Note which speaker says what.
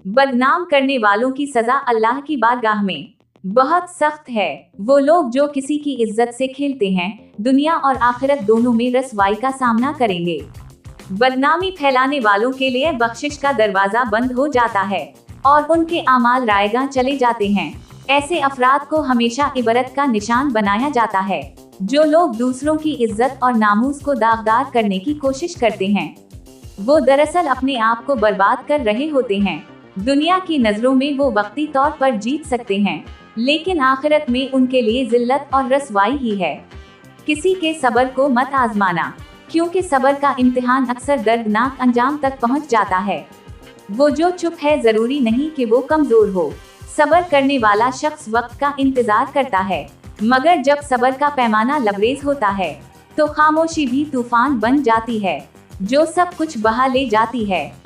Speaker 1: बदनाम करने वालों की सजा अल्लाह की बारगाह में बहुत सख्त है। वो लोग जो किसी की इज्जत से खेलते हैं, दुनिया और आखिरत दोनों में रसवाई का सामना करेंगे। बदनामी फैलाने वालों के लिए बख्शिश का दरवाजा बंद हो जाता है और उनके आमाल रायगा चले जाते हैं। ऐसे अफराद को हमेशा इबरत का निशान बनाया जाता है। जो लोग दूसरों की इज्जत और नामूस को दागदार करने की कोशिश करते हैं, वो दरअसल अपने आप को बर्बाद कर रहे होते हैं। दुनिया की नजरों में वो वक्ती तौर पर जीत सकते हैं, लेकिन आखिरत में उनके लिए जिल्लत और रसवाई ही है। किसी के सब्र को मत आजमाना, क्योंकि सब्र का इम्तिहान अक्सर दर्दनाक अंजाम तक पहुंच जाता है। वो जो चुप है जरूरी नहीं कि वो कमजोर हो। सब्र करने वाला शख्स वक्त का इंतजार करता है, मगर जब सब्र का पैमाना लबरेज होता है तो खामोशी भी तूफान बन जाती है, जो सब कुछ बहा ले जाती है।